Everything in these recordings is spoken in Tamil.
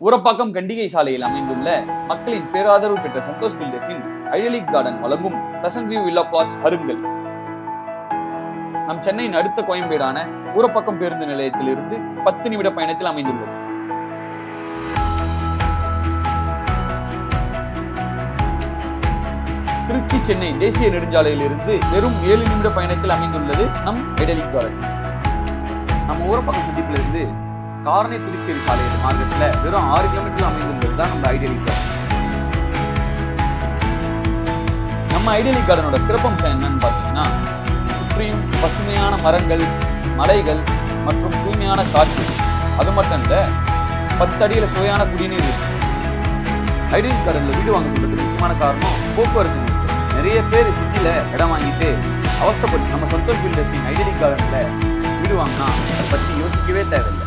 ஊரப்பாக்கம் கண்டிகை சாலையில் அமைந்துள்ள மக்களின் பேராதரவு பெற்ற சந்தோஷ் பில்டர்ஸின் ஐடியலிக் கார்டன் வழங்கும் பிளசன்ட் வியூ வில்லா பிளாட்ஸ் அருங்கள். நம் சென்னையின் அடுத்த கோயம்பேடான ஊரப்பாக்கம் பேருந்து நிலையத்திலிருந்து 10 நிமிட பயணத்தில் அமைந்துள்ளது. திருச்சி சென்னை தேசிய நெடுஞ்சாலையிலிருந்து வெறும் 7 நிமிட பயணத்தில் அமைந்துள்ளது நம் ஐடியலிக் கார்டன். நம்ம ஊரப்பாக்கம் சந்திப்பிலிருந்து காரணை புதுச்சேரி சாலை மார்க்கெட்ல வெறும் 6 கிலோமீட்டர் அமைந்துள்ளது தான் நம்ம ஐடியலிக் கார்டன். நம்ம ஐடியலிக் கார்டனோட சிறப்பம்சம் என்னன்னு பாத்தீங்கன்னா, சுற்றியும் பசுமையான மரங்கள், மலைகள் மற்றும் தூய்மையான காற்று. அது மட்டும் இல்ல, 10 அடியில சுவையான குடிநீர் இருக்கு. ஐடியலிக் கார்டன்ல வீடு வாங்க சொல்றதுக்கு முக்கியமான காரணம் போக்குவரத்து நெரிசல். நிறைய பேர் சிட்டில இடம் வாங்கிட்டு அவஸ்தைப்பட்டு நம்ம சந்தோஷ் பில்டர்ஸின் ஐடியலிக் கார்டன்ல வீடு வாங்கினா அதை பத்தி யோசிக்கவே தேவையில்லை.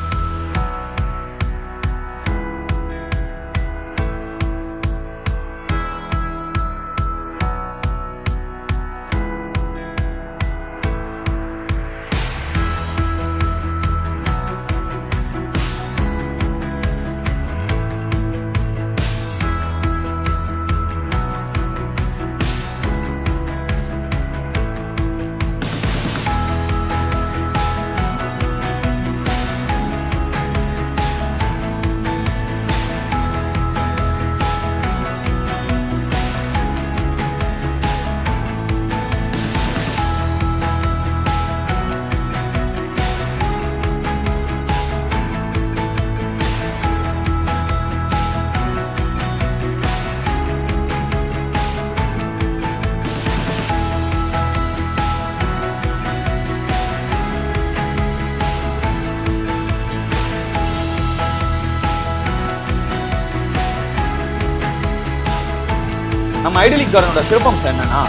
நம்ம ஐடியலிக் கார்டனோட சிறப்பம்சம் என்னன்னா,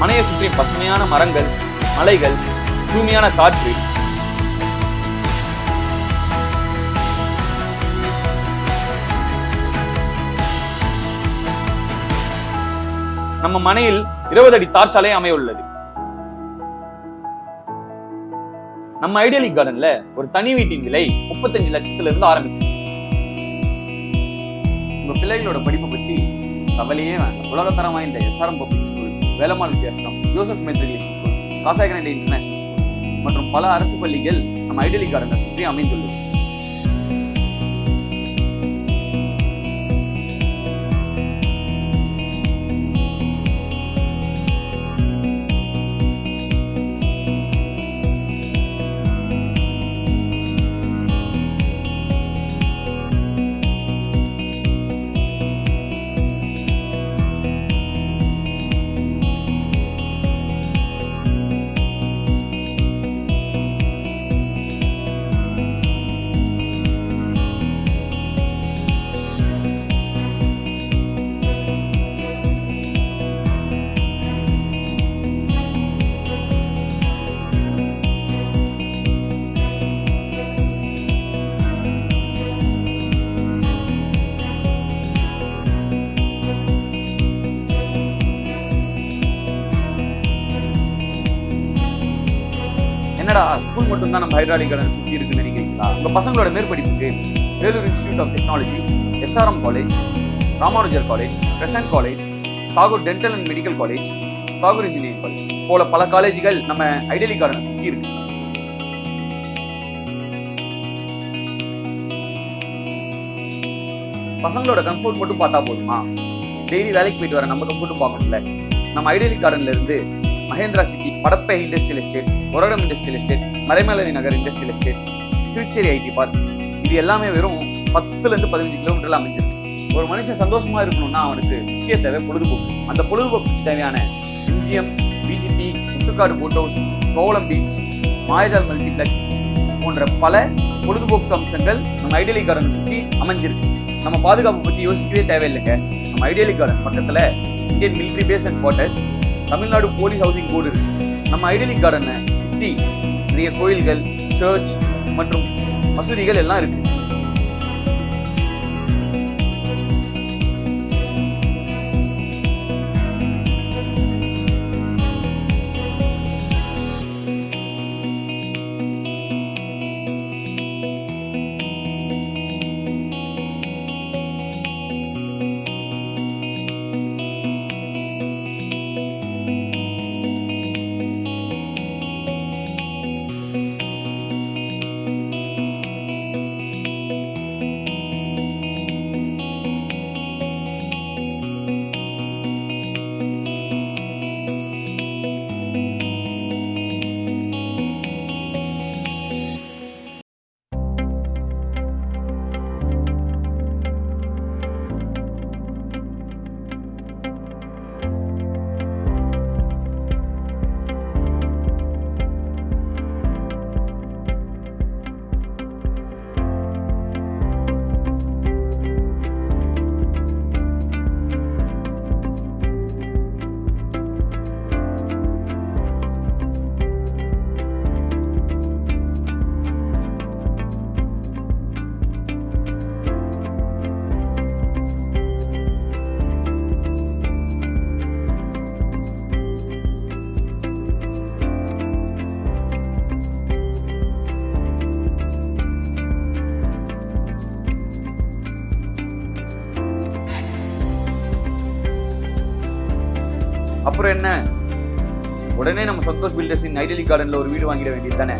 மனையை சுற்றி பசுமையான மரங்கள், மலைகள், தூய்மையான காற்று. நம்ம மனையில் 20 அடி தார்ச்சாலை அமைய உள்ளது. நம்ம ஐடியலிக் கார்டன்ல ஒரு தனி வீட்டின் விலை 35 லட்சத்திலிருந்து ஆரம்பிக்கும். உங்க பிள்ளைகளோட படிப்பை பத்தி கவலையே வேண்டாம். உலகத்தரம் வாய்ந்த SRM public school, Velammal Vidyashram, Joseph matriculation school, Casa Grande international school மற்றும் பல அரசு பள்ளிகள் நம்ம ஐடியலிக் கார்டனை சுற்றி அமைந்துள்ளது. என்னடா ஸ்கூல் மட்டும் தான் நம்ம ஐடியலிக் கார்டன் சுற்றி இருக்குன்னு நினைக்கிறீங்களா? உங்க பசங்களோட மேற்படிப்புக்கு Vellore institute of technology, SRM college, Ramanujar college, crescent college, Tagore dental and medical college, Tagore engineering college போல பல காலேஜுகள் நம்ம ஐடியலிக் கார்டன் சுற்றி இருக்கு. பசங்களோட கம்ஃபர்ட் மட்டும் பார்த்தா போதுமா? டெய்லி வேலைக்கு போயிட்டு வர நம்ம கம்ஃபர்ட்டும் பார்க்கணும்ல. நம்ம ஐடியலிக் கார்டன்ல இருந்து Mahindra city, Padappai industrial estate, Oragadam industrial estate, Maraimalai Nagar industrial estate, Thirucheri IT park, இது எல்லாமே வெறும் 10லேருந்து 15 கிலோமீட்டர்ல அமைஞ்சிருக்கு. ஒரு மனுஷன் சந்தோஷமா இருக்கணும்னா அவனுக்கு முக்கிய தேவை பொழுதுபோக்கு. அந்த பொழுதுபோக்கு தேவையான MGM, VGP, Muttukadu boat house, Kovalam beach, Mayajaal multiplex போன்ற பல பொழுதுபோக்கு அம்சங்கள் நம்ம ஐடியலிக் கார்டன் சுற்றி அமைஞ்சிருக்கு. நம்ம பாதுகாப்பு பத்தி யோசிக்கவே தேவையில்லைங்க. நம்ம ஐடியலிக் கார்டன் பக்கத்துல Indian military base and quarters, Tamil Nadu police housing board இருக்கு. நம்ம ஐடியலிக் கார்டனை சுற்றி நிறைய கோயில்கள், சர்ச் மற்றும் மசூதிகள் எல்லாம் இருக்கு. அப்புறம் என்ன, உடனே நம்ம சந்தோஷ் பில்டர்ஸின் ஐடியலிக் கார்டன்ல ஒரு வீடு வாங்கிட வேண்டியது தானே.